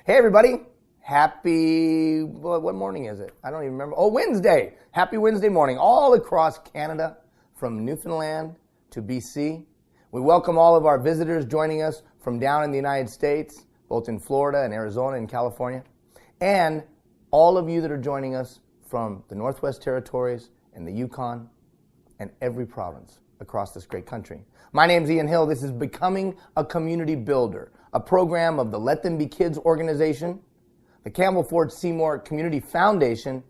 Hey everybody, happy, what morning is it? I don't even remember. Oh, Wednesday. Happy Wednesday morning all across Canada from Newfoundland to BC. We welcome all of our visitors joining us from down in the United States, both in Florida and Arizona and California, and all of you that are joining us from the Northwest Territories and the Yukon and every province across this great country. My name's Ian Hill. This is Becoming a Community Builder, a program of the Let Them Be Kids organization, the Campbell Ford Seymour Community Foundation,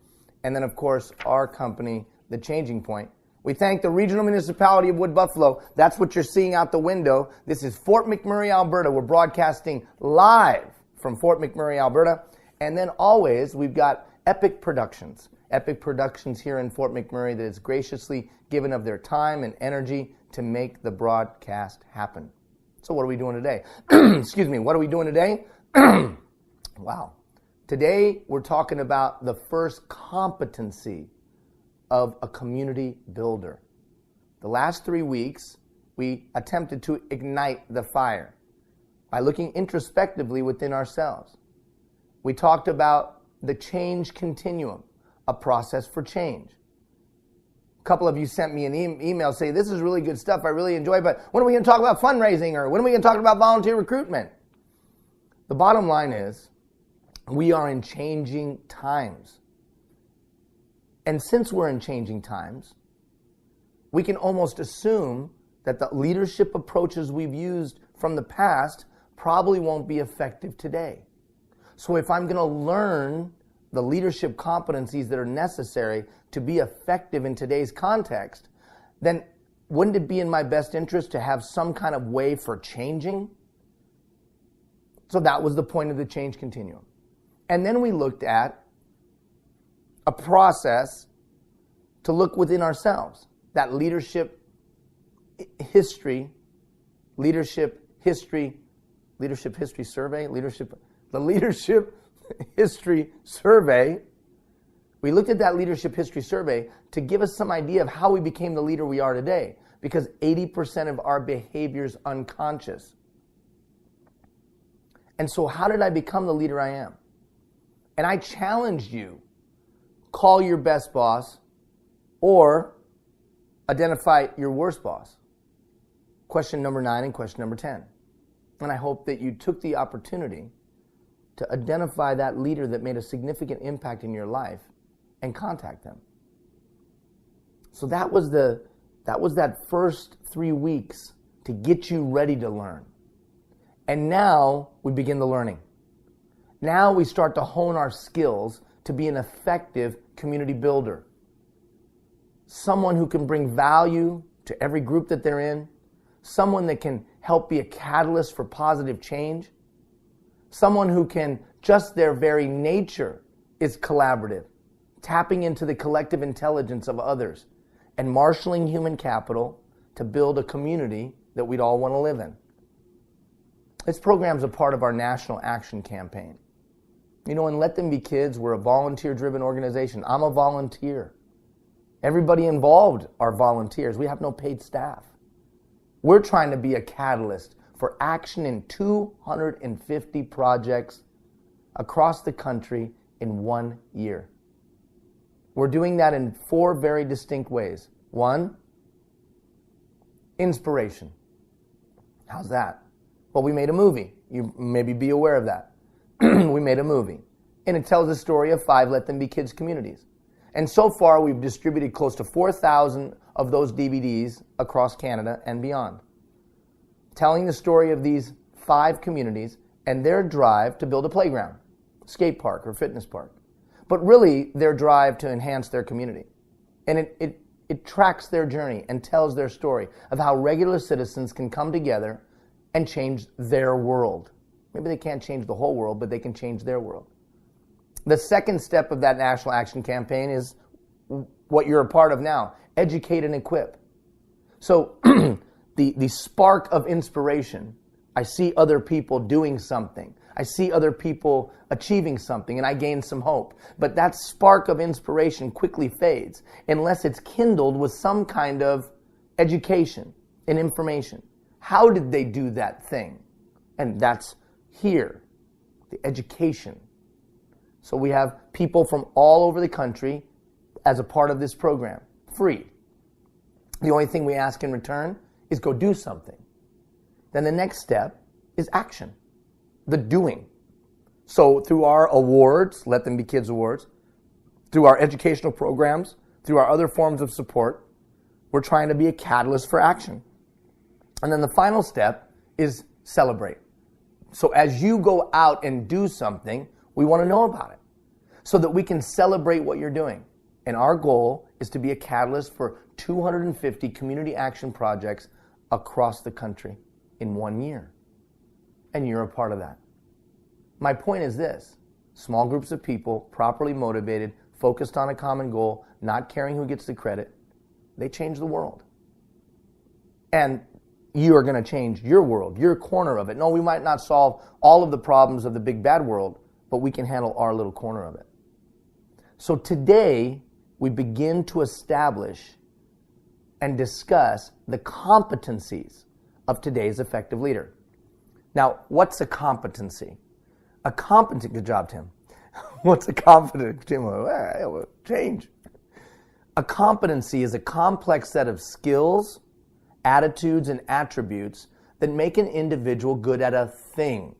and then, of course, our company, The Changing Point. We thank the Regional Municipality of Wood Buffalo. That's what you're seeing out the window. This is Fort McMurray, Alberta. We're broadcasting live from Fort McMurray, Alberta. And then always, we've got Epic Productions. Epic Productions here in Fort McMurray that has graciously given of their time and energy to make the broadcast happen. So what are we doing today? Excuse me, what are we doing today? Wow. Today we're talking about the first competency of a community builder. The last 3 weeks we attempted to ignite the fire by looking introspectively within ourselves. We talked about the change continuum, a process for change. A couple of you sent me an email saying, this is really good stuff, I really enjoy it, but when are we going to talk about fundraising, or when are we going to talk about volunteer recruitment? The bottom line is, we are in changing times. And since we're in changing times, we can almost assume that the leadership approaches we've used from the past probably won't be effective today. So if I'm going to learn the leadership competencies that are necessary to be effective in today's context, then wouldn't it be in my best interest to have some kind of way for changing? So that was the point of the change continuum. And then we looked at a process to look within ourselves, that leadership history survey, the leadership history survey. We looked at that leadership history survey to give us some idea of how we became the leader we are today, because 80% of our behavior is unconscious. And so how did I become the leader I am? And I challenged you, call your best boss or identify your worst boss. Question number 9 and question number 10. And I hope that you took the opportunity to identify that leader that made a significant impact in your life and contact them. So that was that first 3 weeks to get you ready to learn. And now we begin the learning. Now we start to hone our skills to be an effective community builder. Someone who can bring value to every group that they're in. Someone that can help be a catalyst for positive change. Someone who can, just their very nature is collaborative, tapping into the collective intelligence of others and marshaling human capital to build a community that we'd all want to live in. This program's a part of our national action campaign. You know, in Let Them Be Kids, we're a volunteer-driven organization. I'm a volunteer. Everybody involved are volunteers. We have no paid staff. We're trying to be a catalyst for action in 250 projects across the country in 1 year. We're doing that in 4 very distinct ways. 1, inspiration. How's that? Well, we made a movie. You maybe be aware of that. We made a movie. And it tells the story of 5 Let Them Be Kids communities. And so far, we've distributed close to 4,000 of those DVDs across Canada and beyond, telling the story of these 5 communities and their drive to build a playground, skate park, or fitness park. But really, their drive to enhance their community. And it tracks their journey and tells their story of how regular citizens can come together and change their world. Maybe they can't change the whole world, but they can change their world. The second step of that national action campaign is what you're a part of now, educate and equip. So the spark of inspiration, I see other people doing something. I see other people achieving something, and I gain some hope. But that spark of inspiration quickly fades unless it's kindled with some kind of education and information. How did they do that thing? And that's here. the education. So we have people from all over the country as a part of this program, free. The only thing we ask in return is go do something. Then the next step is action, the doing. So through our awards, Let Them Be Kids awards, through our educational programs, through our other forms of support, we're trying to be a catalyst for action. And then the final step is celebrate. So as you go out and do something, we want to know about it so that we can celebrate what you're doing. And our goal is to be a catalyst for 250 community action projects across the country in 1 year. And you're a part of that. My point is this: small groups of people, properly motivated, focused on a common goal, not caring who gets the credit, they change the world. And you are going to change your world, your corner of it. No, we might not solve all of the problems of the big bad world, but we can handle our little corner of it. So today, we begin to establish and discuss the competencies of today's effective leader. Now, what's a competency? A competency, good job, Tim. What's a competency? Tim, change. A competency is a complex set of skills, attitudes, and attributes that make an individual good at a thing.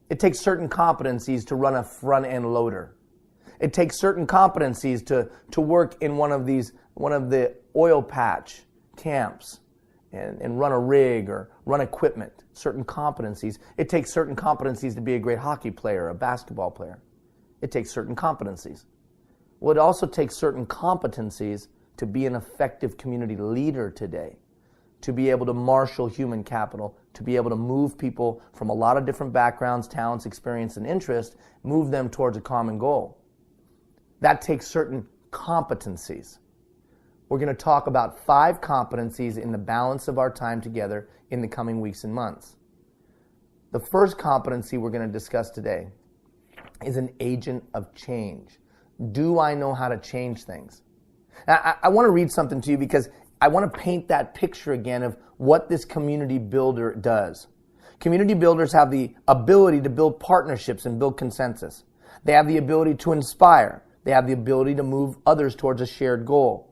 It takes certain competencies to run a front-end loader. It takes certain competencies to work in one of the oil patch camps and run a rig or run equipment. Certain competencies. It takes certain competencies to be a great hockey player, a basketball player. It takes certain competencies. Well, it also takes certain competencies to be an effective community leader today, to be able to marshal human capital, to be able to move people from a lot of different backgrounds, talents, experience, and interest, move them towards a common goal. That takes certain competencies. We're going to talk about 5 competencies in the balance of our time together in the coming weeks and months. The first competency we're going to discuss today is an agent of change. Do I know how to change things? Now, I want to read something to you because I want to paint that picture again of what this community builder does. Community builders have the ability to build partnerships and build consensus. They have the ability to inspire. They have the ability to move others towards a shared goal.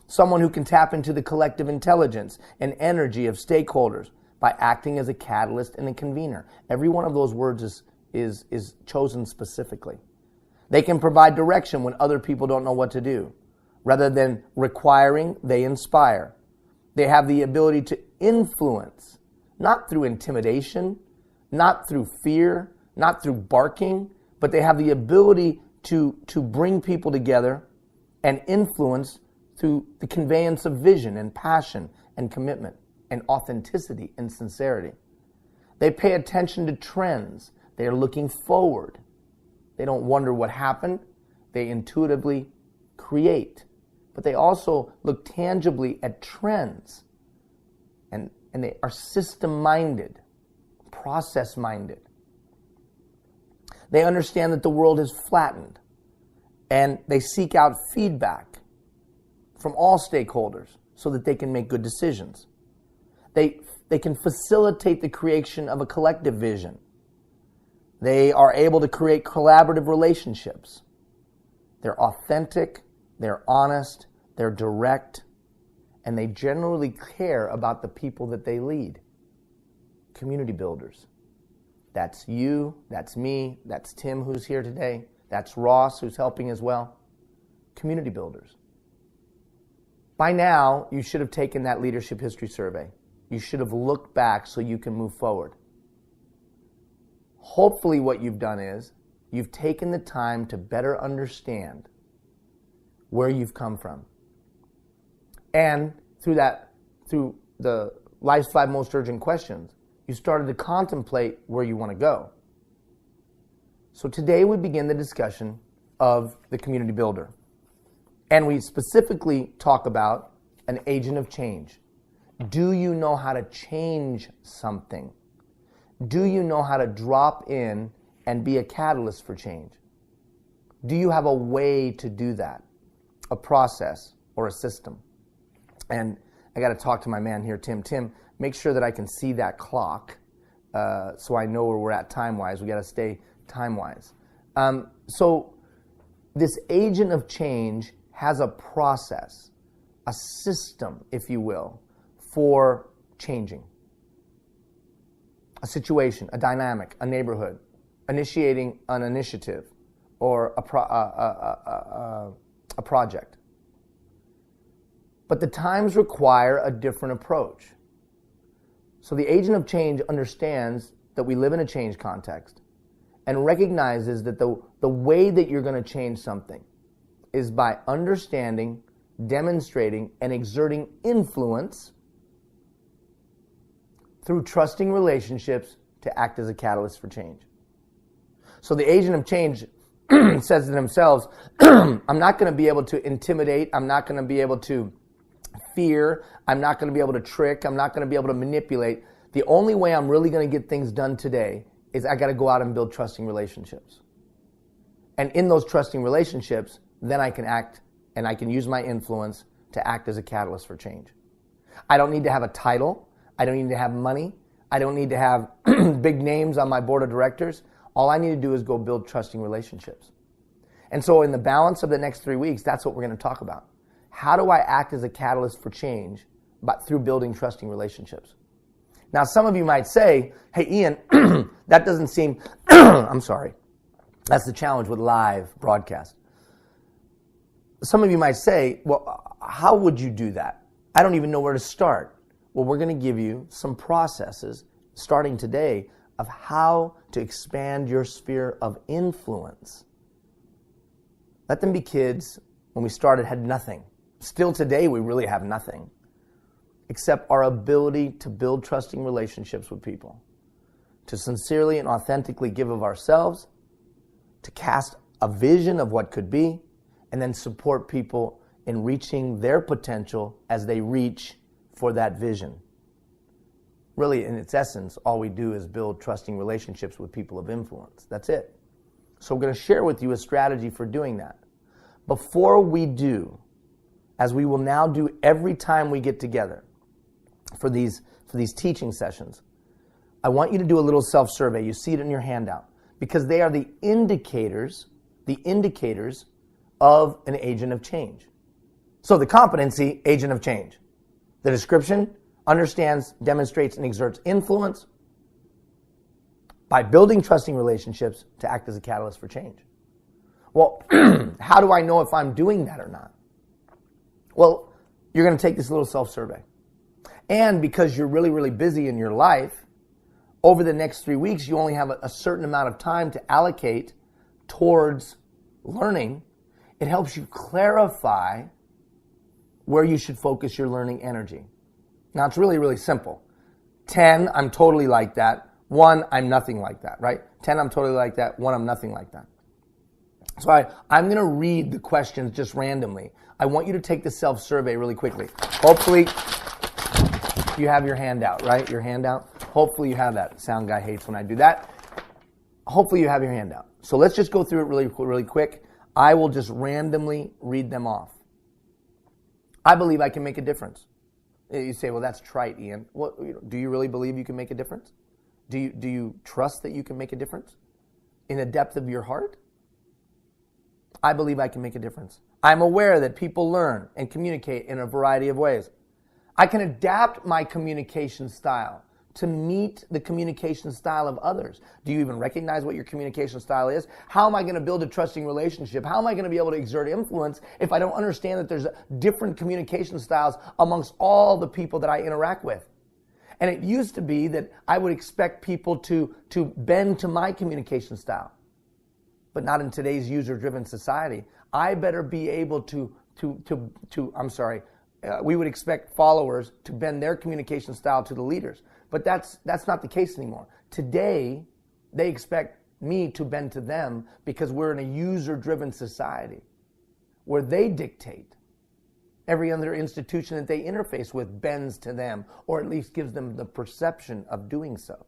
Someone who can tap into the collective intelligence and energy of stakeholders by acting as a catalyst and a convener. Every one of those words is chosen specifically. They can provide direction when other people don't know what to do. Rather than requiring, they inspire. They have the ability to influence, not through intimidation, not through fear, not through barking, but they have the ability to bring people together and influence through the conveyance of vision and passion and commitment and authenticity and sincerity. They pay attention to trends. They are looking forward. They don't wonder what happened. They intuitively create. But they also look tangibly at trends. And they are system-minded, process-minded. They understand that the world is flattened. And they seek out feedback from all stakeholders so that they can make good decisions. They can facilitate the creation of a collective vision. They are able to create collaborative relationships. They're authentic, they're honest, they're direct, and they generally care about the people that they lead. Community builders. That's you, that's me, that's Tim who's here today, that's Ross who's helping as well. Community builders. By now, you should have taken that leadership history survey. You should have looked back so you can move forward. Hopefully what you've done is you've taken the time to better understand where you've come from. And through the life's 5 most urgent questions, you started to contemplate where you want to go. So today we begin the discussion of the community builder. And we specifically talk about an agent of change. Do you know how to change something? Do you know how to drop in and be a catalyst for change? Do you have a way to do that? A process or a system? And I got to talk to my man here, Tim. Tim, make sure that I can see that clock so I know where we're at time-wise. We got to stay time-wise. So this agent of change has a process, a system, if you will, for changing a situation, a dynamic, a neighborhood, initiating an initiative, or a project. But the times require a different approach. So the agent of change understands that we live in a change context and recognizes that the way that you're going to change something is by understanding, demonstrating, and exerting influence through trusting relationships to act as a catalyst for change. So the agent of change says to themselves, I'm not going to be able to intimidate, I'm not going to be able to fear, I'm not going to be able to trick, I'm not going to be able to manipulate. The only way I'm really going to get things done today is I got to go out and build trusting relationships. And in those trusting relationships, then I can act and I can use my influence to act as a catalyst for change. I don't need to have a title. I don't need to have money. I don't need to have big names on my board of directors. All I need to do is go build trusting relationships. And so in the balance of the next 3 weeks, that's what we're going to talk about. How do I act as a catalyst for change through building trusting relationships? Now, some of you might say, hey, Ian, that doesn't seem, I'm sorry. That's the challenge with live broadcast. Some of you might say, well, how would you do that? I don't even know where to start. Well, we're going to give you some processes starting today of how to expand your sphere of influence. Let them be kids. When we started, had nothing. Still today, we really have nothing except our ability to build trusting relationships with people, to sincerely and authentically give of ourselves, to cast a vision of what could be, and then support people in reaching their potential as they reach for that vision. Really, in its essence, all we do is build trusting relationships with people of influence. That's it. So I'm going to share with you a strategy for doing that. Before we do, as we will now do every time we get together for these teaching sessions, I want you to do a little self-survey. You see it in your handout, because they are the indicators of an agent of change. So the competency, agent of change. The description, understands, demonstrates, and exerts influence by building trusting relationships to act as a catalyst for change. Well, how do I know if I'm doing that or not? Well, you're going to take this little self-survey. And because you're really, really busy in your life, over the next 3 weeks, you only have a certain amount of time to allocate towards learning. It helps you clarify where you should focus your learning energy. Now, it's really, really simple. 10, I'm totally like that. 1, I'm nothing like that, right? 10, I'm totally like that. 1, I'm nothing like that. So I'm going to read the questions just randomly. I want you to take the self-survey really quickly. Hopefully, you have your handout, right? Your handout. Hopefully, you have that. Sound guy hates when I do that. Hopefully, you have your handout. So let's just go through it really, really quick. I will just randomly read them off. I believe I can make a difference. You say, well, that's trite, Ian. Do you really believe you can make a difference? Do you trust that you can make a difference in the depth of your heart? I believe I can make a difference. I'm aware that people learn and communicate in a variety of ways. I can adapt my communication style to meet the communication style of others. Do you even recognize what your communication style is? How am I going to build a trusting relationship? How am I going to be able to exert influence if I don't understand that there's different communication styles amongst all the people that I interact with? And it used to be that I would expect people to bend to my communication style. But not in today's user-driven society. I better be able we would expect followers to bend their communication style to the leaders. But that's not the case anymore. Today, they expect me to bend to them because we're in a user-driven society where they dictate. Every other institution that they interface with bends to them, or at least gives them the perception of doing so.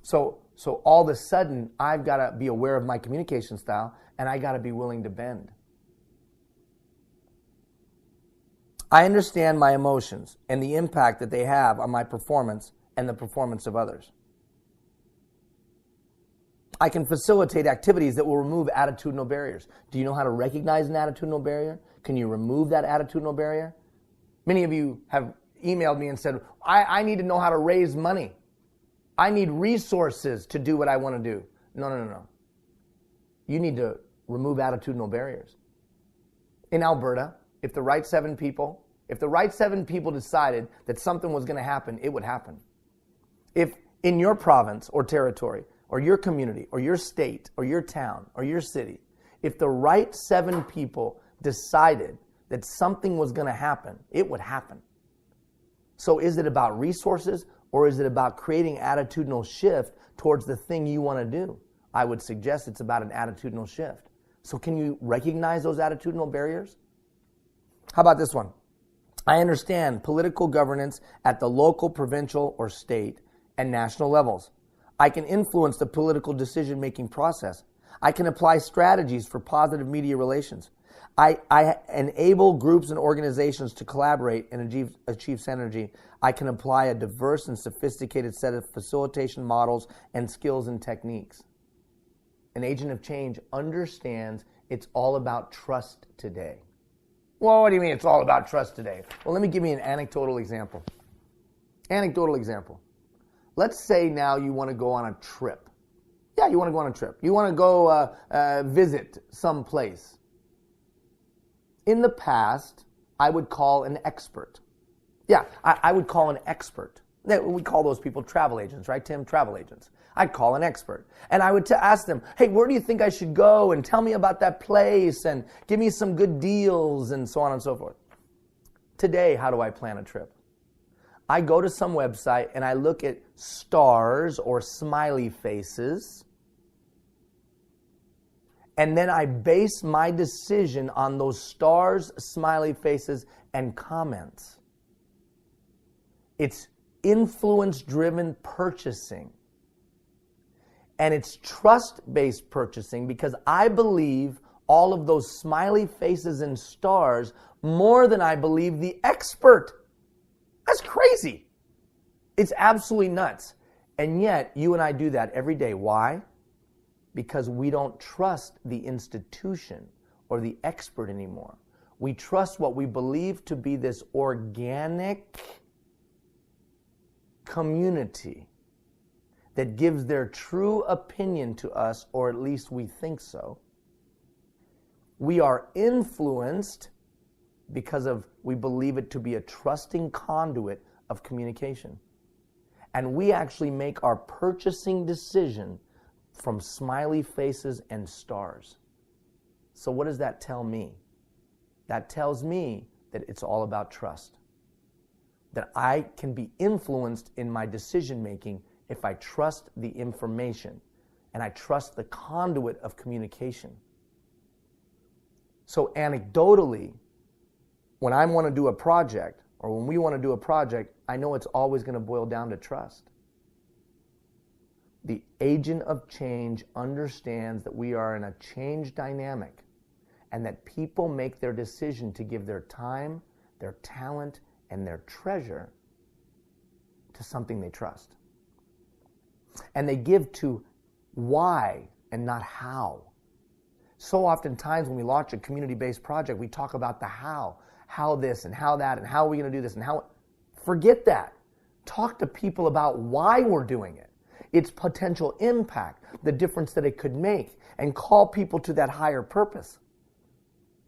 So all of a sudden, I've got to be aware of my communication style, and I got to be willing to bend. I understand my emotions and the impact that they have on my performance and the performance of others. I can facilitate activities that will remove attitudinal barriers. Do you know how to recognize an attitudinal barrier? Can you remove that attitudinal barrier? Many of you have emailed me and said, I need to know how to raise money. I need resources to do what I want to do. No. You need to remove attitudinal barriers. In Alberta, if the right seven people decided that something was going to happen, it would happen. If in your province or territory, or your community, or your state, or your town, or your city, if the right 7 people decided that something was going to happen, it would happen. So is it about resources, or is it about creating attitudinal shift towards the thing you want to do? I would suggest it's about an attitudinal shift. So can you recognize those attitudinal barriers? How about this one? I understand political governance at the local, provincial, or state and national levels. I can influence the political decision-making process. I can apply strategies for positive media relations. I enable groups and organizations to collaborate and achieve synergy. I can apply a diverse and sophisticated set of facilitation models and skills and techniques. An agent of change understands it's all about trust today. Well, what do you mean it's all about trust today? Well, let me give you an anecdotal example. Let's say now you want to go on a trip. Yeah, you want to go on a trip. You want to go visit some place. In the past, I would call an expert. Yeah, I would call an expert. We call those people travel agents, right, Tim? Travel agents. I'd call an expert. And I would ask them, hey, where do you think I should go? And tell me about that place and give me some good deals and so on and so forth. Today, how do I plan a trip? I go to some website and I look at stars or smiley faces, and then I base my decision on those stars, smiley faces, and comments. It's influence-driven purchasing. And it's trust-based purchasing because I believe all of those smiley faces and stars more than I believe the expert. That's crazy. It's absolutely nuts. And yet, you and I do that every day. Why? Because we don't trust the institution or the expert anymore. We trust what we believe to be this organic community that gives their true opinion to us, or at least we think so. We are influenced because we believe it to be a trusting conduit of communication. And we actually make our purchasing decision from smiley faces and stars. So what does that tell me? That tells me that it's all about trust. That I can be influenced in my decision making if I trust the information and I trust the conduit of communication. So anecdotally, when I want to do a project, or when we want to do a project, I know it's always going to boil down to trust. The agent of change understands that we are in a change dynamic and that people make their decision to give their time, their talent, and their treasure to something they trust. And they give to why and not how. So oftentimes when we launch a community-based project, we talk about the how this and how that and how are we going to do this and how. Forget that. Talk to people about why we're doing it, its potential impact, the difference that it could make, and call people to that higher purpose.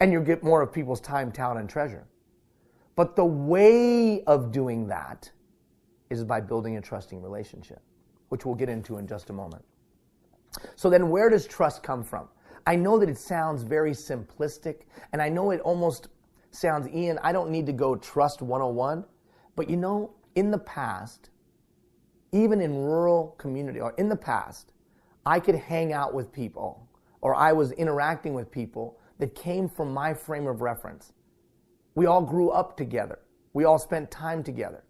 And you'll get more of people's time, talent, and treasure. But the way of doing that is by building a trusting relationship, which we'll get into in just a moment. So then where does trust come from? I know that it sounds very simplistic, and I know it almost sounds, Ian, I don't need to go trust 101, but you know, in the past, even in rural community, or in the past, I could hang out with people, or I was interacting with people that came from my frame of reference. We all grew up together. We all spent time together.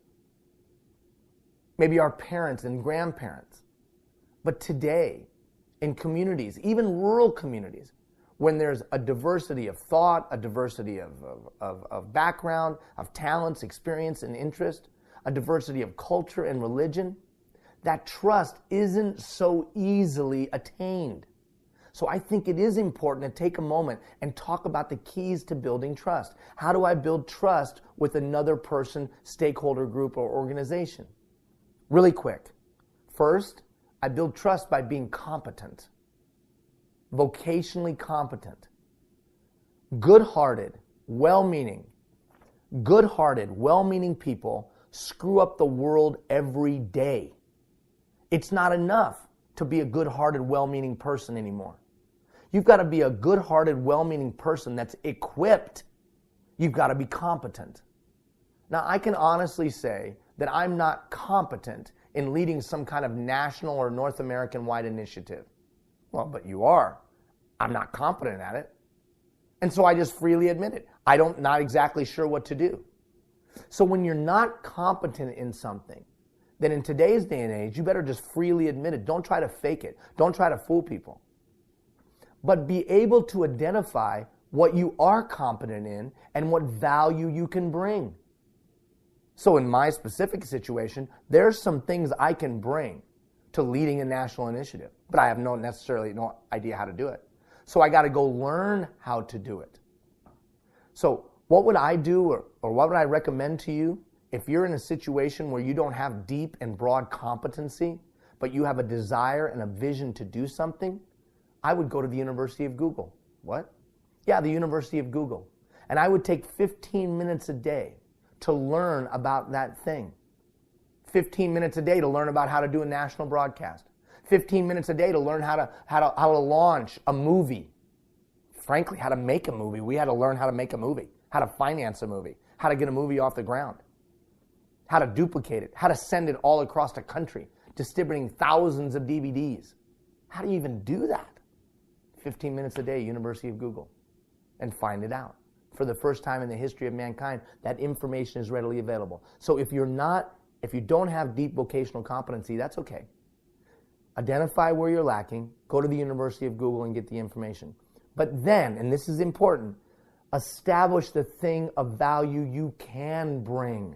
Maybe our parents and grandparents. But today, in communities, even rural communities, when there's a diversity of thought, a diversity of background, of talents, experience, and interest, a diversity of culture and religion, that trust isn't so easily attained. So I think it is important to take a moment and talk about the keys to building trust. How do I build trust with another person, stakeholder group, or organization? Really quick. First, I build trust by being competent, vocationally competent, good-hearted, well-meaning people screw up the world every day. It's not enough to be a good-hearted, well-meaning person anymore. You've got to be a good-hearted, well-meaning person that's equipped. You've got to be competent. Now, I can honestly say that I'm not competent in leading some kind of national or North American-wide initiative. Well, but you are. I'm not competent at it. And so I just freely admit it. Not exactly sure what to do. So when you're not competent in something, then in today's day and age, you better just freely admit it. Don't try to fake it. Don't try to fool people. But be able to identify what you are competent in and what value you can bring. So in my specific situation, there's some things I can bring to leading a national initiative, but I have no idea how to do it. So I got to go learn how to do it. So what would I do or what would I recommend to you if you're in a situation where you don't have deep and broad competency, but you have a desire and a vision to do something? I would go to the University of Google. What? Yeah, the University of Google. And I would take 15 minutes a day to learn about that thing. 15 minutes a day to learn about how to do a national broadcast. 15 minutes a day to learn how to launch a movie. Frankly, how to make a movie. We had to learn how to make a movie, how to finance a movie, how to get a movie off the ground, how to duplicate it, how to send it all across the country, distributing thousands of DVDs. How do you even do that? 15 minutes a day, University of Google, and find it out. For the first time in the history of mankind, that information is readily available. So if you don't have deep vocational competency, that's okay. Identify where you're lacking, go to the University of Google and get the information. But then, and this is important, establish the thing of value you can bring.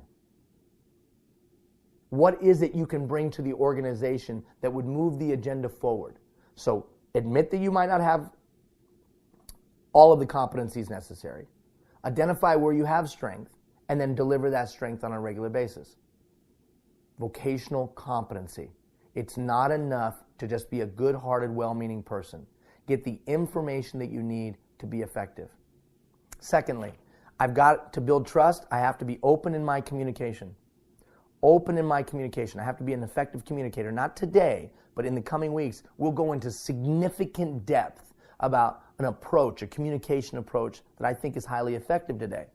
What is it you can bring to the organization that would move the agenda forward? So admit that you might not have all of the competencies necessary. Identify where you have strength, and then deliver that strength on a regular basis. Vocational competency. It's not enough to just be a good-hearted, well-meaning person. Get the information that you need to be effective. Secondly, I've got to build trust. I have to be open in my communication. Open in my communication. I have to be an effective communicator. Not today, but in the coming weeks, we'll go into significant depth about an approach, a communication approach that I think is highly effective today.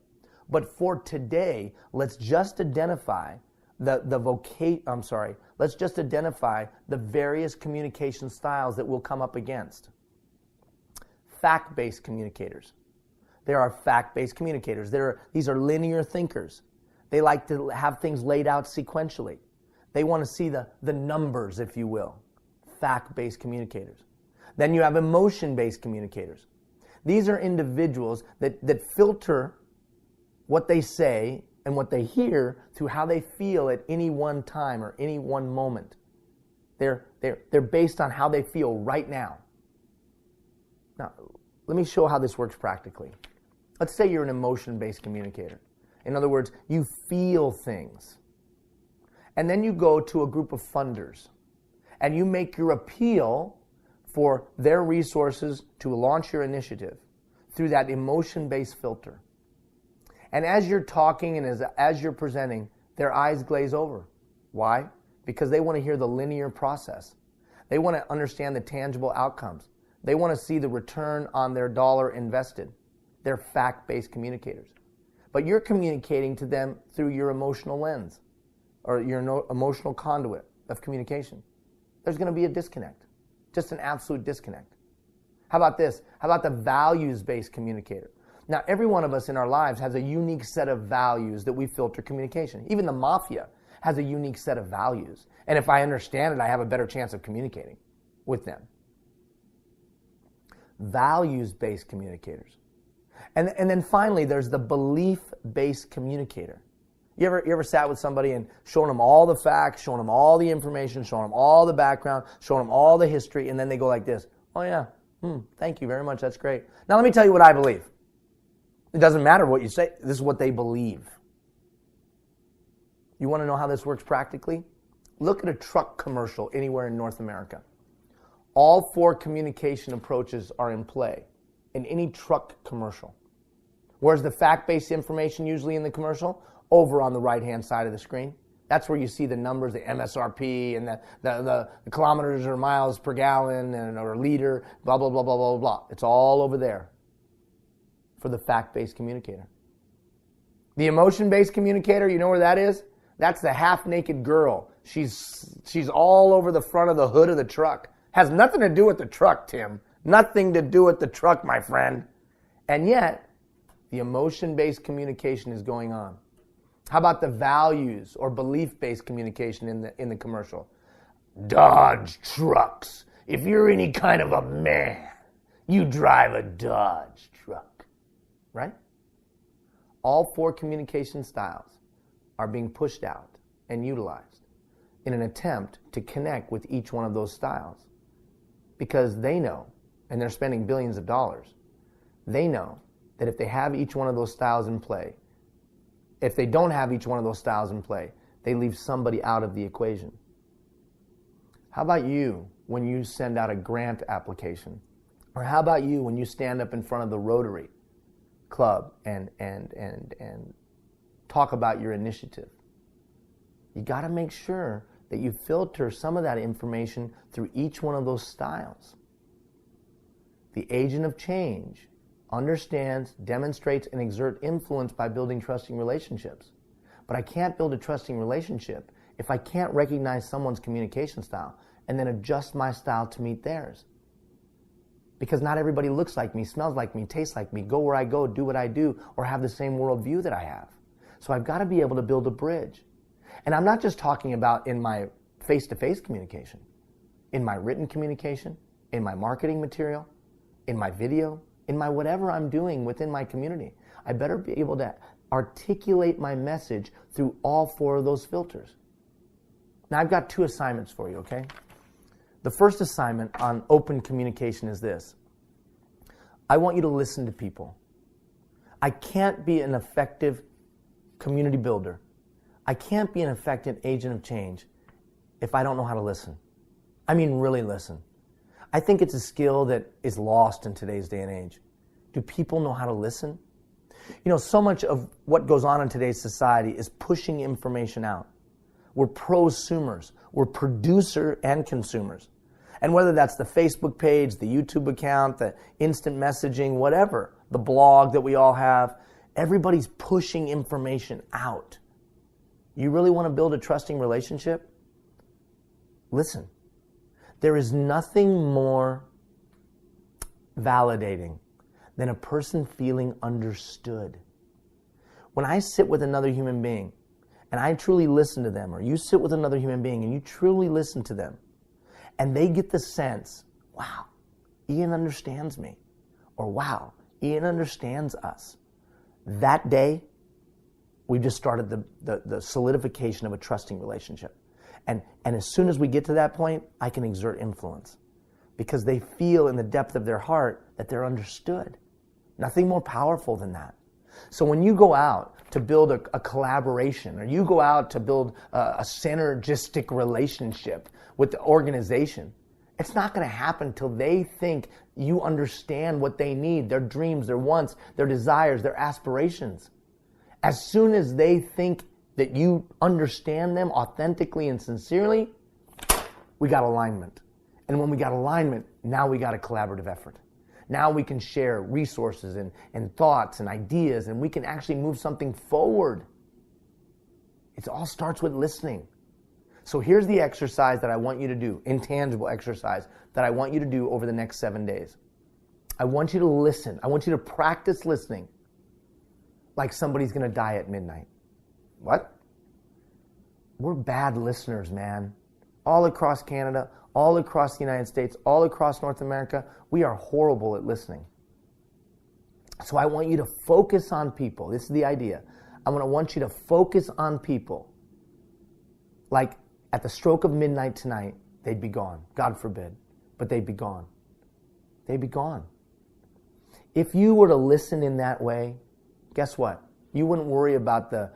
But for today, let's just identify let's just identify the various communication styles that we'll come up against. Fact-based communicators. There are fact-based communicators. These are linear thinkers. They like to have things laid out sequentially. They want to see the numbers, if you will. Fact-based communicators. Then you have emotion-based communicators. These are individuals that filter what they say and what they hear through how they feel at any one time or any one moment. They're based on how they feel right now. Now, let me show how this works practically. Let's say you're an emotion-based communicator. In other words, you feel things. And then you go to a group of funders and you make your appeal for their resources to launch your initiative through that emotion-based filter. And as you're talking and as you're presenting, their eyes glaze over. Why? Because they want to hear the linear process. They want to understand the tangible outcomes. They want to see the return on their dollar invested. They're fact-based communicators. But you're communicating to them through your emotional lens or your emotional conduit of communication. There's going to be a disconnect, just an absolute disconnect. How about this? How about the values-based communicator? Now, every one of us in our lives has a unique set of values that we filter communication. Even the mafia has a unique set of values. And if I understand it, I have a better chance of communicating with them. Values-based communicators. And then finally, there's the belief-based communicator. You ever sat with somebody and shown them all the facts, shown them all the information, shown them all the background, shown them all the history, and then they go like this, oh yeah, thank you very much, that's great. Now let me tell you what I believe. It doesn't matter what you say, this is what they believe. You want to know how this works practically? Look at a truck commercial anywhere in North America. All 4 communication approaches are in play in any truck commercial. Where's the fact-based information usually in the commercial? Over on the right-hand side of the screen. That's where you see the numbers, the MSRP, and the kilometers or miles per gallon or liter, blah, blah, blah, blah, blah, blah. It's all over there for the fact-based communicator. The emotion-based communicator, you know where that is? That's the half-naked girl. She's all over the front of the hood of the truck. Has nothing to do with the truck, Tim. Nothing to do with the truck, my friend. And yet, the emotion-based communication is going on. How about the values or belief-based communication in the commercial? Dodge trucks. If you're any kind of a man, you drive a Dodge truck. Right? All 4 communication styles are being pushed out and utilized in an attempt to connect with each one of those styles. Because they know, and they're spending billions of dollars, they know that if they have each one of those styles in play, if they don't have each one of those styles in play, they leave somebody out of the equation. How about you when you send out a grant application? Or how about you when you stand up in front of the Rotary Club and talk about your initiative? You got to make sure that you filter some of that information through each one of those styles. The agent of change understands, demonstrates, and exerts influence by building trusting relationships. But I can't build a trusting relationship if I can't recognize someone's communication style and then adjust my style to meet theirs. Because not everybody looks like me, smells like me, tastes like me, go where I go, do what I do, or have the same worldview that I have. So I've got to be able to build a bridge. And I'm not just talking about in my face-to-face communication, in my written communication, in my marketing material, in my video, in my whatever I'm doing within my community. I better be able to articulate my message through all 4 of those filters. Now I've got 2 assignments for you, okay? The first assignment on open communication is this. I want you to listen to people. I can't be an effective community builder. I can't be an effective agent of change if I don't know how to listen. I mean, really listen. I think it's a skill that is lost in today's day and age. Do people know how to listen? You know, so much of what goes on in today's society is pushing information out. We're prosumers. We're producer and consumers. And whether that's the Facebook page, the YouTube account, the instant messaging, whatever, the blog that we all have, everybody's pushing information out. You really want to build a trusting relationship? Listen. There is nothing more validating than a person feeling understood. When I sit with another human being and I truly listen to them, or you sit with another human being and you truly listen to them, and they get the sense, wow, Ian understands me, or wow, Ian understands us. That day, we've just started the solidification of a trusting relationship. And as soon as we get to that point, I can exert influence because they feel in the depth of their heart that they're understood. Nothing more powerful than that. So when you go out to build a collaboration, or you go out to build a synergistic relationship with the organization, it's not going to happen till they think you understand what they need, their dreams, their wants, their desires, their aspirations. As soon as they think that you understand them authentically and sincerely, we got alignment. And when we got alignment, now we got a collaborative effort. Now we can share resources and thoughts and ideas, and we can actually move something forward. It all starts with listening. So here's the exercise that I want you to do, intangible exercise that I want you to do over the next 7 days. I want you to listen. I want you to practice listening like somebody's going to die at midnight. What? We're bad listeners, man. All across Canada, all across the United States, all across North America, we are horrible at listening. So I want you to focus on people. This is the idea. I'm going to want you to focus on people. Like at the stroke of midnight tonight, they'd be gone. God forbid. But they'd be gone. They'd be gone. If you were to listen in that way, guess what? You wouldn't worry about the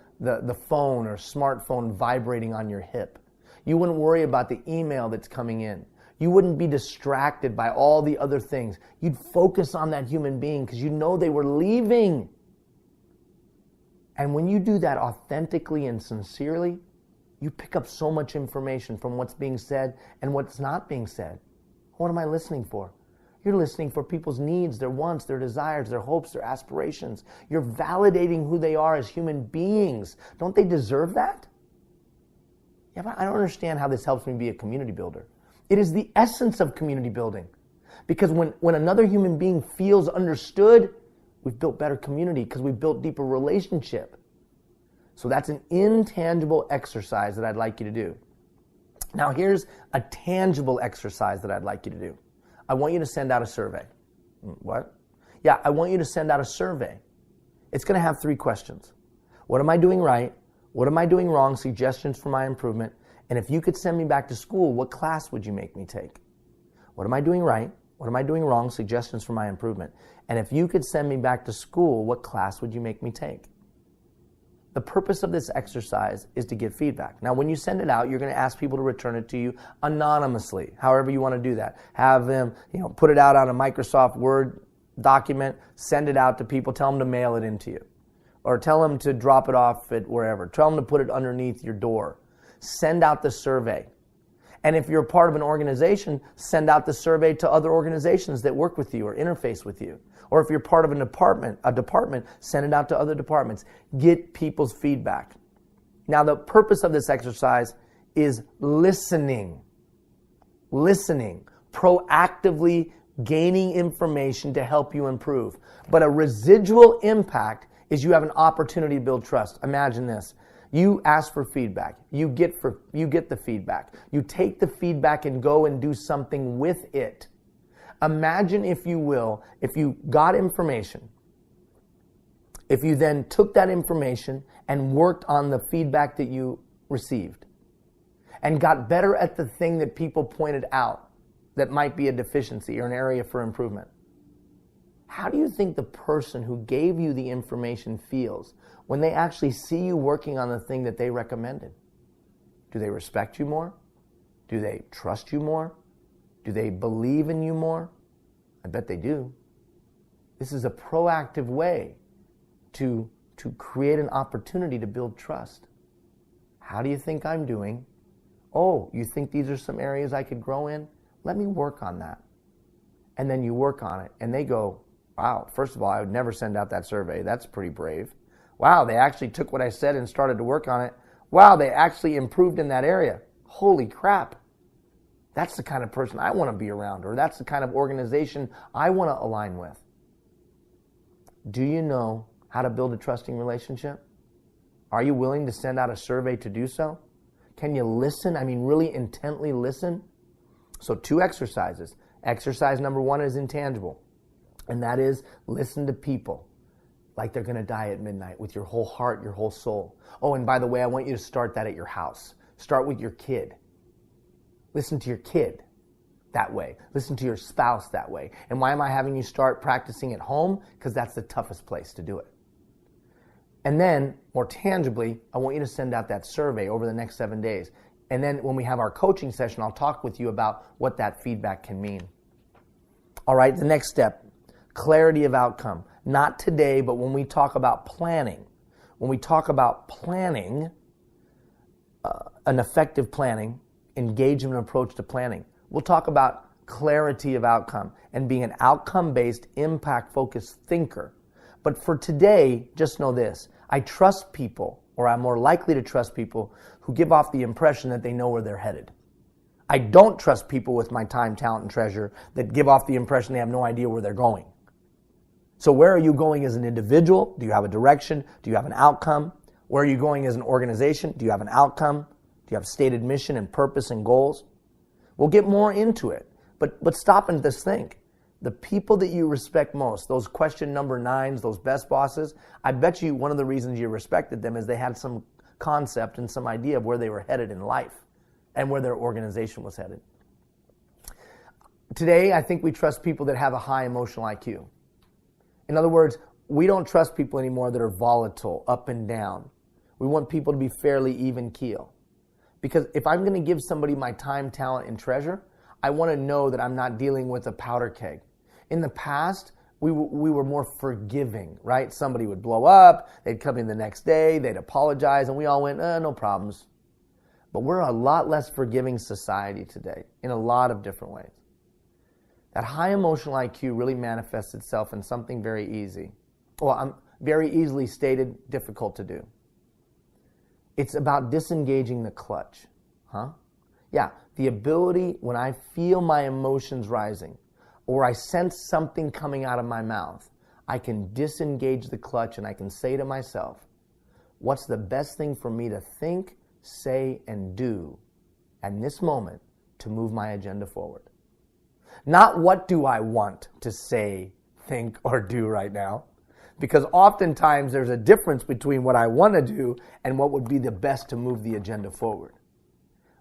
phone or smartphone vibrating on your hip. You wouldn't worry about the email that's coming in. You wouldn't be distracted by all the other things. You'd focus on that human being because you know they were leaving. And when you do that authentically and sincerely, you pick up so much information from what's being said and what's not being said. What am I listening for? You're listening for people's needs, their wants, their desires, their hopes, their aspirations. You're validating who they are as human beings. Don't they deserve that? Yeah, but I don't understand how this helps me be a community builder. It is the essence of community building. Because when another human being feels understood, we've built better community because we've built deeper relationship. So that's an intangible exercise that I'd like you to do. Now here's a tangible exercise that I'd like you to do. I want you to send out a survey. What? Yeah, I want you to send out a survey. It's going to have 3 questions. What am I doing right? What am I doing wrong? Suggestions for my improvement. And if you could send me back to school, what class would you make me take? What am I doing right? What am I doing wrong? Suggestions for my improvement. And if you could send me back to school, what class would you make me take? The purpose of this exercise is to get feedback. Now, when you send it out, you're going to ask people to return it to you anonymously, however you want to do that. Have them, put it out on a Microsoft Word document, send it out to people, tell them to mail it into you. Or tell them to drop it off at wherever. Tell them to put it underneath your door. Send out the survey. And if you're part of an organization, send out the survey to other organizations that work with you or interface with you. Or if you're part of a department, send it out to other departments. Get people's feedback. Now, the purpose of this exercise is listening. Listening. Proactively gaining information to help you improve. But a residual impact is you have an opportunity to build trust. Imagine this. You ask for feedback. You get the feedback. You take the feedback and go and do something with it. Imagine, if you will, if you got information, if you then took that information and worked on the feedback that you received and got better at the thing that people pointed out that might be a deficiency or an area for improvement. How do you think the person who gave you the information feels when they actually see you working on the thing that they recommended? Do they respect you more? Do they trust you more? Do they believe in you more? I bet they do. This is a proactive way to create an opportunity to build trust. How do you think I'm doing? Oh, you think these are some areas I could grow in? Let me work on that. And then you work on it, and they go, wow, first of all, I would never send out that survey. That's pretty brave. Wow, they actually took what I said and started to work on it. Wow, they actually improved in that area. Holy crap. That's the kind of person I want to be around, or that's the kind of organization I want to align with. Do you know how to build a trusting relationship? Are you willing to send out a survey to do so? Can you listen? I mean, really intently listen? So 2 exercises. Exercise number 1 is intangible, and that is listen to people like they're going to die at midnight with your whole heart, your whole soul. Oh, and by the way, I want you to start that at your house. Start with your kid. Listen to your kid that way. Listen to your spouse that way. And why am I having you start practicing at home? Because that's the toughest place to do it. And then, more tangibly, I want you to send out that survey over the next 7 days. And then when we have our coaching session, I'll talk with you about what that feedback can mean. All right, the next step, clarity of outcome. Not today, but when we talk about planning. When we talk about planning, an effective planning, engagement approach to planning, we'll talk about clarity of outcome and being an outcome-based, impact-focused thinker. But for today, just know this. I trust people, or I'm more likely to trust people who give off the impression that they know where they're headed. I don't trust people with my time, talent, and treasure that give off the impression they have no idea where they're going. So where are you going as an individual? Do you have a direction? Do you have an outcome? Where are you going as an organization? Do you have an outcome? Do you have stated mission and purpose and goals? We'll get more into it. But stop and just think. The people that you respect most, those question number 9s, those best bosses, I bet you one of the reasons you respected them is they had some concept and some idea of where they were headed in life and where their organization was headed. Today, I think we trust people that have a high emotional IQ. In other words, we don't trust people anymore that are volatile, up and down. We want people to be fairly even keel. Because if I'm going to give somebody my time, talent, and treasure, I want to know that I'm not dealing with a powder keg. In the past, we were more forgiving, right? Somebody would blow up, they'd come in the next day, they'd apologize, and we all went, no problems. But we're a lot less forgiving society today in a lot of different ways. That high emotional IQ really manifests itself in something very easy. Well, very easily stated, difficult to do. It's about disengaging the clutch. Yeah, the ability when I feel my emotions rising or I sense something coming out of my mouth, I can disengage the clutch and I can say to myself, what's the best thing for me to think, say, and do at this moment to move my agenda forward? Not what do I want to say, think, or do right now. Because oftentimes there's a difference between what I want to do and what would be the best to move the agenda forward.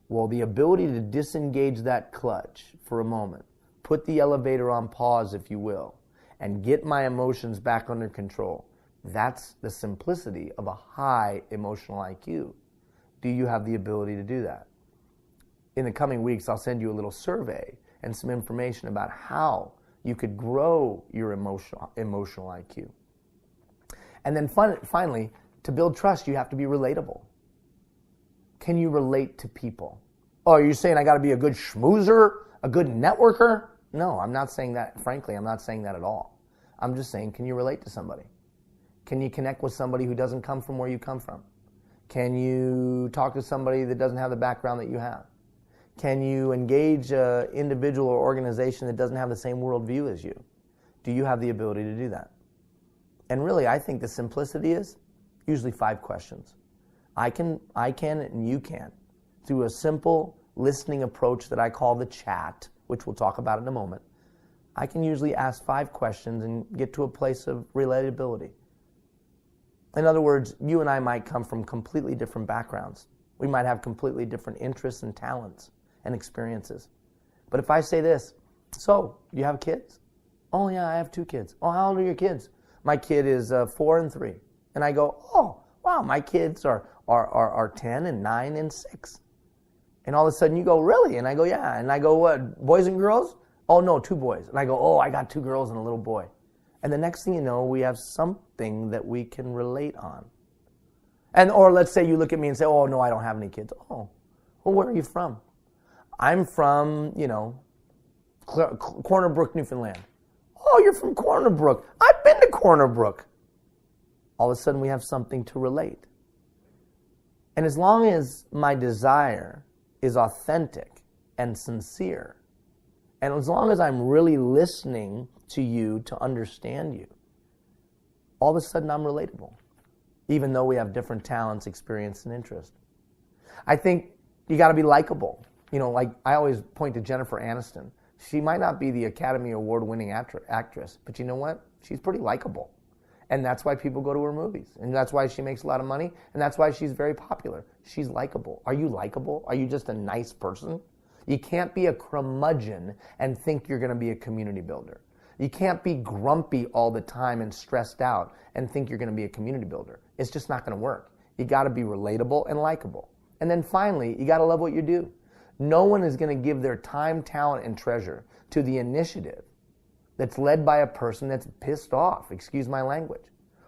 Well, the ability to disengage that clutch for a moment, put the elevator on pause, if you will, and get my emotions back under control, that's the simplicity of a high emotional IQ. Do you have the ability to do that? In the coming weeks, I'll send you a little survey and some information about how you could grow your emotional IQ. And then finally, to build trust, you have to be relatable. Can you relate to people? Oh, are you saying I got to be a good schmoozer, a good networker? No, I'm not saying that. Frankly, I'm not saying that at all. I'm just saying, can you relate to somebody? Can you connect with somebody who doesn't come from where you come from? Can you talk to somebody that doesn't have the background that you have? Can you engage an individual or organization that doesn't have the same worldview as you? Do you have the ability to do that? And really, I think the simplicity is usually 5 questions. I can, and you can. Through a simple listening approach that I call the chat, which we'll talk about in a moment, I can usually ask 5 questions and get to a place of relatability. In other words, you and I might come from completely different backgrounds. We might have completely different interests and talents and experiences. But if I say this, so, you have kids? Oh yeah, I have 2 kids. Oh, how old are your kids? My kid is 4 and 3. And I go, oh, wow, my kids are 10 and 9 and 6. And all of a sudden you go, really? And I go, yeah. And I go, what, boys and girls? Oh, no, 2 boys. And I go, oh, I got 2 girls and a little boy. And the next thing you know, we have something that we can relate on. Or let's say you look at me and say, oh, no, I don't have any kids. Oh, well, where are you from? I'm from, Corner Brook, Newfoundland. Oh, you're from Corner Brook. I've been to Corner Brook. All of a sudden we have something to relate. And as long as my desire is authentic and sincere, and as long as I'm really listening to you to understand you, all of a sudden I'm relatable, even though we have different talents, experience, and interest. I think you got to be likable. Like I always point to Jennifer Aniston. She might not be the Academy Award-winning actress, but you know what? She's pretty likable. And that's why people go to her movies. And that's why she makes a lot of money. And that's why she's very popular. She's likable. Are you likable? Are you just a nice person? You can't be a curmudgeon and think you're going to be a community builder. You can't be grumpy all the time and stressed out and think you're going to be a community builder. It's just not going to work. You got to be relatable and likable. And then finally, you got to love what you do. No one is going to give their time, talent, and treasure to the initiative that's led by a person that's pissed off, excuse my language,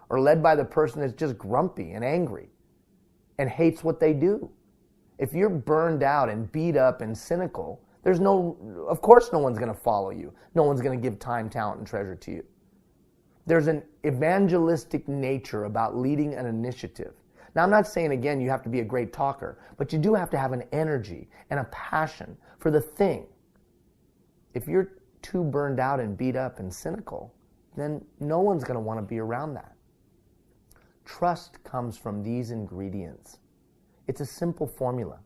or led by the person that's just grumpy and angry and hates what they do. If you're burned out and beat up and cynical, of course no one's going to follow you. No one's going to give time, talent, and treasure to you. There's an evangelistic nature about leading an initiative. Now, I'm not saying, again, you have to be a great talker, but you do have to have an energy and a passion for the thing. If you're too burned out and beat up and cynical, then no one's going to want to be around that. Trust comes from these ingredients. It's a simple formula.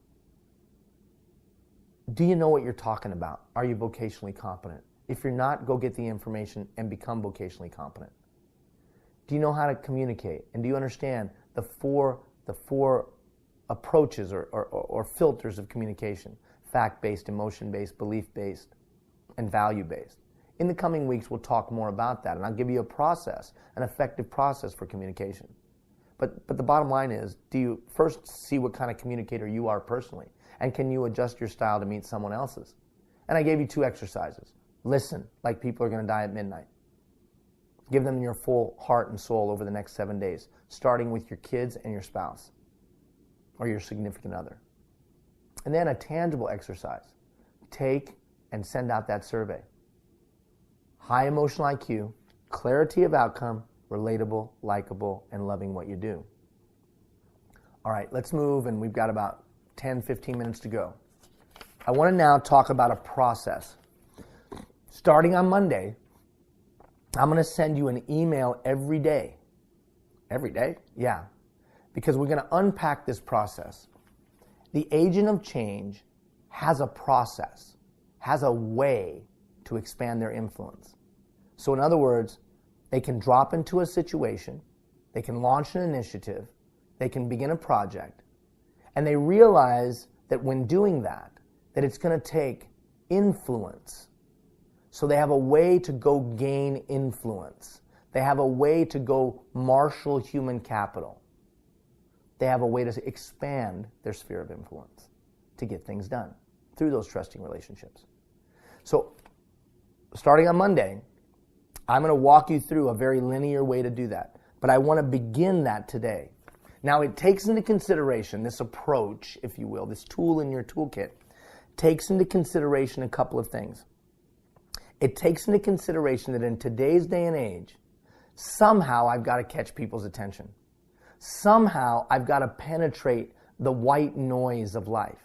Do you know what you're talking about? Are you vocationally competent? If you're not, go get the information and become vocationally competent. Do you know how to communicate? And do you understand the four approaches or filters of communication? Fact-based, emotion-based, belief-based, and value-based. In the coming weeks, we'll talk more about that, and I'll give you a process, an effective process for communication. But the bottom line is, do you first see what kind of communicator you are personally? And can you adjust your style to meet someone else's? And I gave you 2 exercises. Listen like people are going to die at midnight. Give them your full heart and soul over the next 7 days, starting with your kids and your spouse or your significant other. And then a tangible exercise. Take and send out that survey. High emotional IQ, clarity of outcome, relatable, likable, and loving what you do. All right, let's move, and we've got about 10, 15 minutes to go. I want to now talk about a process. Starting on Monday, I'm going to send you an email every day. Every day? Yeah. Because we're going to unpack this process. The agent of change has a process, has a way to expand their influence. So in other words, they can drop into a situation, they can launch an initiative, they can begin a project, and they realize that when doing that it's going to take influence. So they have a way to go gain influence. They have a way to go marshal human capital. They have a way to expand their sphere of influence to get things done through those trusting relationships. So starting on Monday, I'm going to walk you through a very linear way to do that. But I want to begin that today. Now, it takes into consideration this approach, if you will, this tool in your toolkit, takes into consideration a couple of things. It takes into consideration that in today's day and age, somehow I've got to catch people's attention. Somehow I've got to penetrate the white noise of life.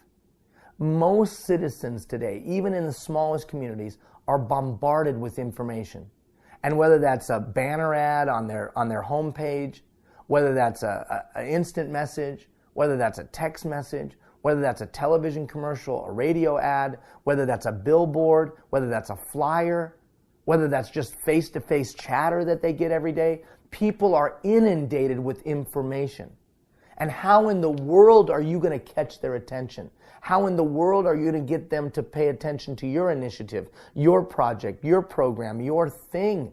Most citizens today, even in the smallest communities, are bombarded with information. And whether that's a banner ad on their homepage, whether that's an instant message, whether that's a text message, whether that's a television commercial, a radio ad, whether that's a billboard, whether that's a flyer, whether that's just face-to-face chatter that they get every day, people are inundated with information. And how in the world are you going to catch their attention? How in the world are you going to get them to pay attention to your initiative, your project, your program, your thing?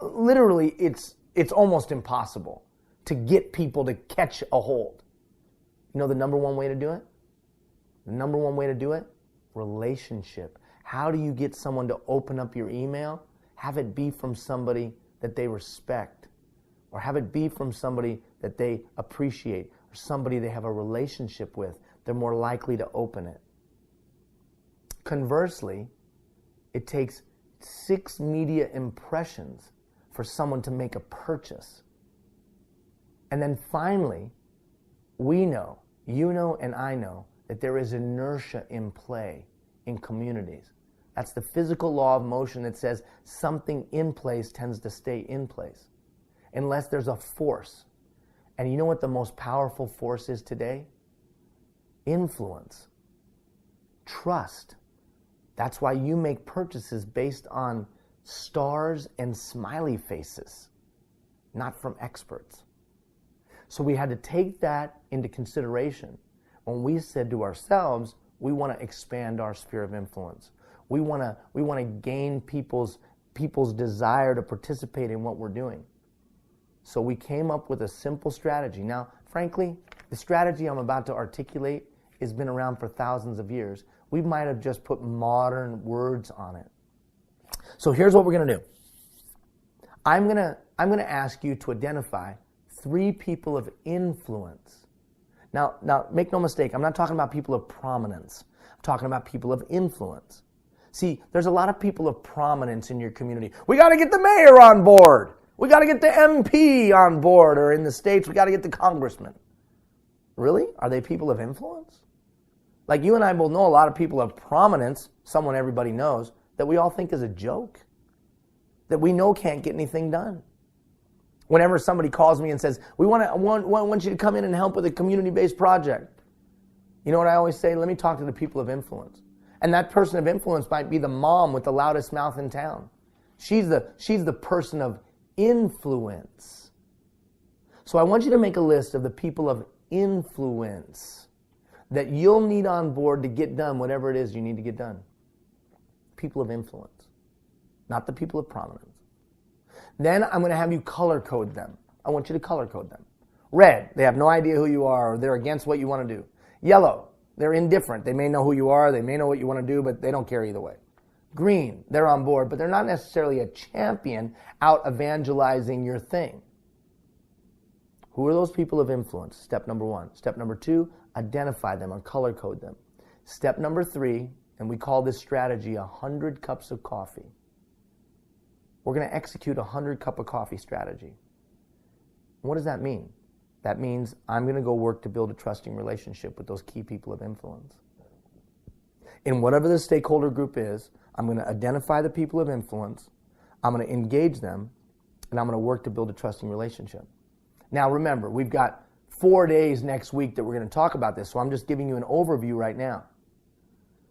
Literally, it's almost impossible to get people to catch a hold. You know the number one way to do it? The number one way to do it? Relationship. How do you get someone to open up your email? Have it be from somebody that they respect, or have it be from somebody that they appreciate, or somebody they have a relationship with. They're more likely to open it. Conversely, it takes 6 media impressions for someone to make a purchase. And then finally, we know, you know, and I know that there is inertia in play in communities. That's the physical law of motion that says something in place tends to stay in place unless there's a force. And you know what the most powerful force is today? Influence. Trust. That's why you make purchases based on stars and smiley faces, not from experts. So we had to take that into consideration when we said to ourselves, we want to expand our sphere of influence. We want to gain people's desire to participate in what we're doing. So we came up with a simple strategy. Now, frankly, the strategy I'm about to articulate has been around for thousands of years. We might have just put modern words on it. So here's what we're going to do. I'm going to ask you to identify 3 people of influence. Now, make no mistake, I'm not talking about people of prominence. I'm talking about people of influence. See, there's a lot of people of prominence in your community. We got to get the mayor on board. We got to get the MP on board, or in the States, we got to get the congressman. Really? Are they people of influence? Like you and I both know a lot of people of prominence, someone everybody knows, that we all think is a joke, that we know can't get anything done. Whenever somebody calls me and says, I want you to come in and help with a community-based project, you know what I always say? Let me talk to the people of influence. And that person of influence might be the mom with the loudest mouth in town. She's the person of influence. So I want you to make a list of the people of influence that you'll need on board to get done whatever it is you need to get done. People of influence, not the people of prominence. Then I'm going to have you color code them. I want you to color code them. Red, they have no idea who you are, or they're against what you want to do. Yellow, they're indifferent. They may know who you are, they may know what you want to do, but they don't care either way. Green, they're on board, but they're not necessarily a champion out evangelizing your thing. Who are those people of influence? Step number 1. Step number 2, identify them or color code them. Step number 3, and we call this strategy 100 cups of coffee. We're going to execute a 100 cup of coffee strategy. What does that mean? That means I'm going to go work to build a trusting relationship with those key people of influence. In whatever the stakeholder group is, I'm going to identify the people of influence, I'm going to engage them, and I'm going to work to build a trusting relationship. Now remember, we've got 4 days next week that we're going to talk about this, so I'm just giving you an overview right now.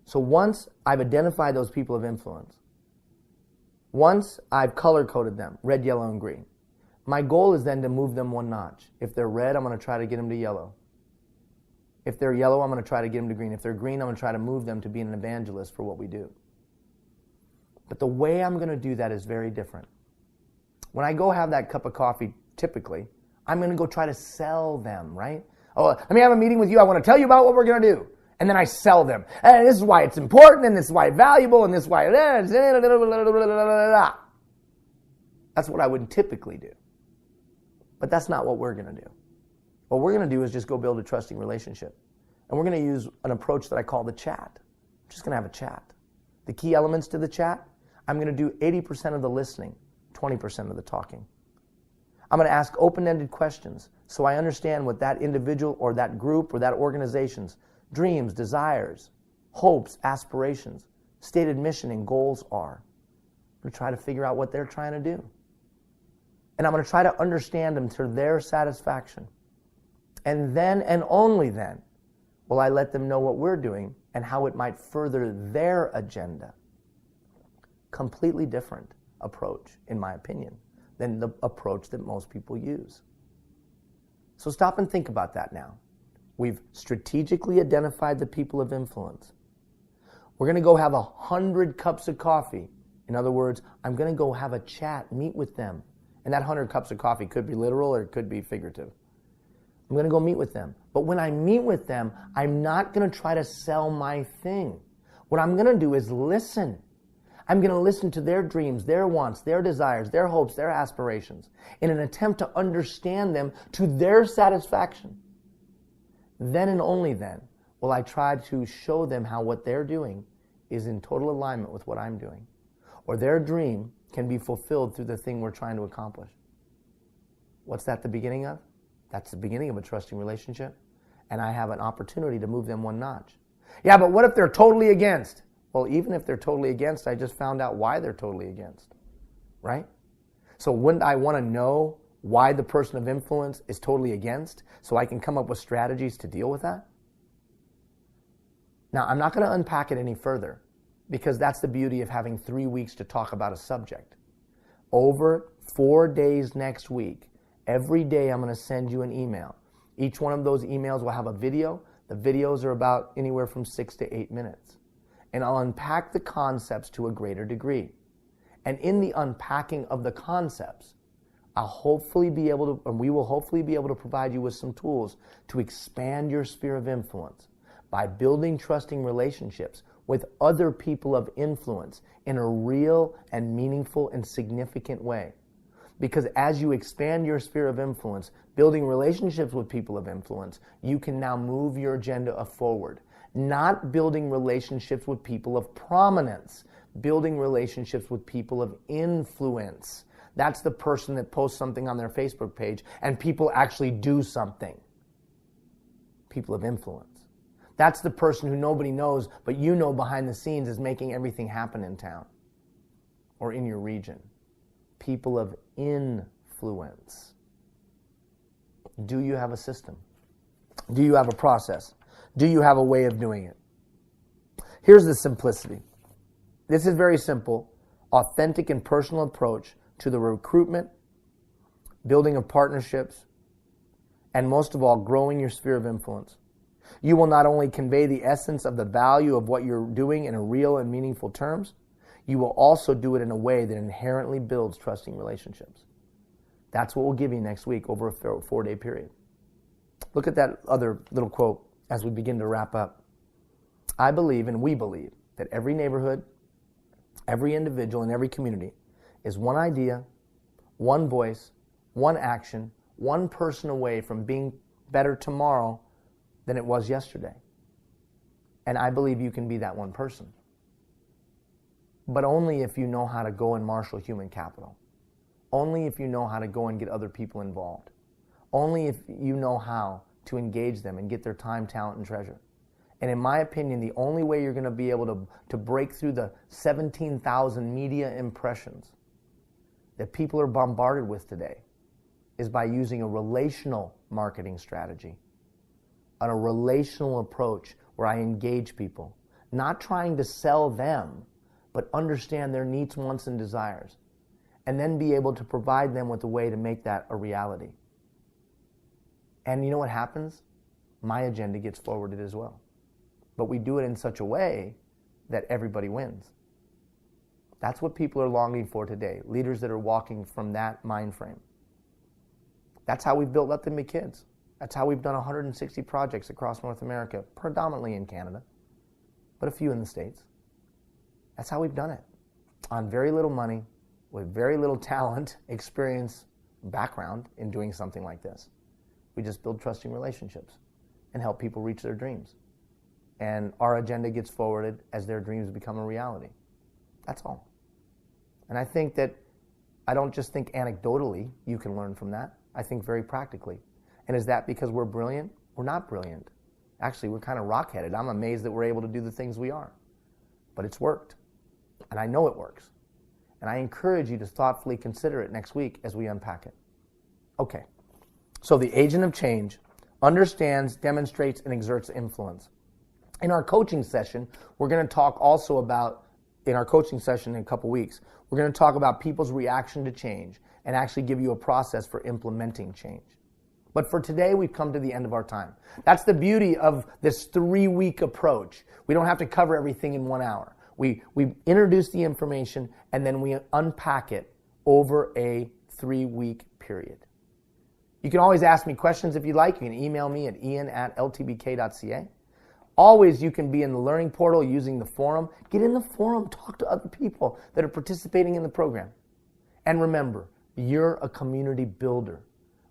So once I've identified those people of influence, once I've color-coded them, red, yellow, and green, my goal is then to move them one notch. If they're red, I'm going to try to get them to yellow. If they're yellow, I'm going to try to get them to green. If they're green, I'm going to try to move them to being an evangelist for what we do. But the way I'm going to do that is very different. When I go have that cup of coffee, typically, I'm going to go try to sell them, right? Oh, let me have a meeting with you. I want to tell you about what we're going to do. And then I sell them. And this is why it's important, and this is why it's valuable, and this is why... That's what I would typically do. But that's not what we're going to do. What we're going to do is just go build a trusting relationship. And we're going to use an approach that I call the chat. I'm just going to have a chat. The key elements to the chat, I'm going to do 80% of the listening, 20% of the talking. I'm going to ask open-ended questions so I understand what that individual or that group or that organization's dreams, desires, hopes, aspirations, stated mission, and goals are. I'm going to try to figure out what they're trying to do. And I'm going to try to understand them to their satisfaction. And then and only then will I let them know what we're doing and how it might further their agenda. Completely different approach, in my opinion, than the approach that most people use. So stop and think about that now. We've strategically identified the people of influence. We're going to go have 100 cups of coffee. In other words, I'm going to go have a chat, meet with them. And that 100 cups of coffee could be literal or it could be figurative. I'm going to go meet with them. But when I meet with them, I'm not going to try to sell my thing. What I'm going to do is listen. I'm going to listen to their dreams, their wants, their desires, their hopes, their aspirations in an attempt to understand them to their satisfaction. Then and only then will I try to show them how what they're doing is in total alignment with what I'm doing, or their dream can be fulfilled through the thing we're trying to accomplish. What's that the beginning of? That's the beginning of a trusting relationship, and I have an opportunity to move them one notch. Yeah, but what if they're totally against? Well, even if they're totally against, I just found out why they're totally against, right? So wouldn't I want to know why the person of influence is totally against so I can come up with strategies to deal with that? Now, I'm not going to unpack it any further because that's the beauty of having 3 weeks to talk about a subject. Over 4 days next week, every day I'm going to send you an email. Each one of those emails will have a video. The videos are about anywhere from 6 to 8 minutes. And I'll unpack the concepts to a greater degree. And in the unpacking of the concepts, we will hopefully be able to provide you with some tools to expand your sphere of influence by building trusting relationships with other people of influence in a real and meaningful and significant way. Because as you expand your sphere of influence, building relationships with people of influence, you can now move your agenda forward. Not building relationships with people of prominence, building relationships with people of influence. That's the person that posts something on their Facebook page and people actually do something. People of influence. That's the person who nobody knows, but you know behind the scenes is making everything happen in town or in your region. People of influence. Do you have a system? Do you have a process? Do you have a way of doing it? Here's the simplicity. This is very simple, authentic and personal approach to the recruitment, building of partnerships, and most of all, growing your sphere of influence. You will not only convey the essence of the value of what you're doing in a real and meaningful terms, you will also do it in a way that inherently builds trusting relationships. That's what we'll give you next week over a 4-day period. Look at that other little quote as we begin to wrap up. I believe, and we believe, that every neighborhood, every individual, and every community is one idea, one voice, one action, one person away from being better tomorrow than it was yesterday. And I believe you can be that one person. But only if you know how to go and marshal human capital. Only if you know how to go and get other people involved. Only if you know how to engage them and get their time, talent, and treasure. And in my opinion, the only way you're going to be able to break through the 17,000 media impressions that people are bombarded with today is by using a relational marketing strategy, a relational approach where I engage people, not trying to sell them, but understand their needs, wants, and desires, and then be able to provide them with a way to make that a reality. And you know what happens? My agenda gets forwarded as well. But we do it in such a way that everybody wins. That's what people are longing for today, leaders that are walking from that mind frame. That's how we've built Let Them Be Kids. That's how we've done 160 projects across North America, predominantly in Canada, but a few in the States. That's how we've done it, on very little money, with very little talent, experience, background in doing something like this. We just build trusting relationships and help people reach their dreams. And our agenda gets forwarded as their dreams become a reality. That's all. And I think that I don't just think anecdotally you can learn from that. I think very practically. And is that because we're brilliant? We're not brilliant. Actually, we're kind of rock-headed. I'm amazed that we're able to do the things we are. But it's worked. And I know it works. And I encourage you to thoughtfully consider it next week as we unpack it. Okay. So the agent of change understands, demonstrates, and exerts influence. In our coaching session, we're going to talk also about, in our coaching session in a couple weeks, we're going to talk about people's reaction to change and actually give you a process for implementing change. But for today, we've come to the end of our time. That's the beauty of this 3-week approach. We don't have to cover everything in 1 hour. We introduce the information and then we unpack it over a 3-week period. You can always ask me questions if you like. You can email me at ian@ltbk.ca. Always, you can be in the learning portal using the forum. Get in the forum, talk to other people that are participating in the program. And remember, you're a community builder.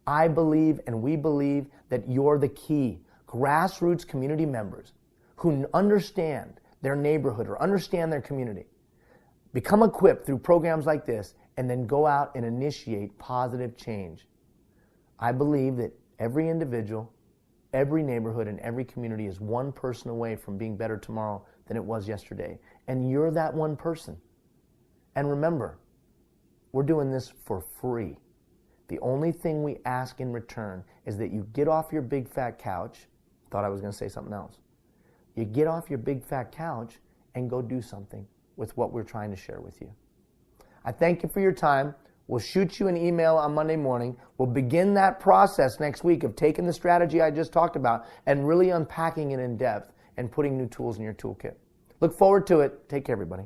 I believe and we believe that you're the key. Grassroots community members who understand their neighborhood or understand their community become equipped through programs like this and then go out and initiate positive change. I believe that every individual, every neighborhood, and every community is one person away from being better tomorrow than it was yesterday. And you're that one person. And remember, we're doing this for free. The only thing we ask in return is that you get off your big fat couch. Thought I was going to say something else. You get off your big fat couch and go do something with what we're trying to share with you. I thank you for your time. We'll shoot you an email on Monday morning. We'll begin that process next week of taking the strategy I just talked about and really unpacking it in depth and putting new tools in your toolkit. Look forward to it. Take care, everybody.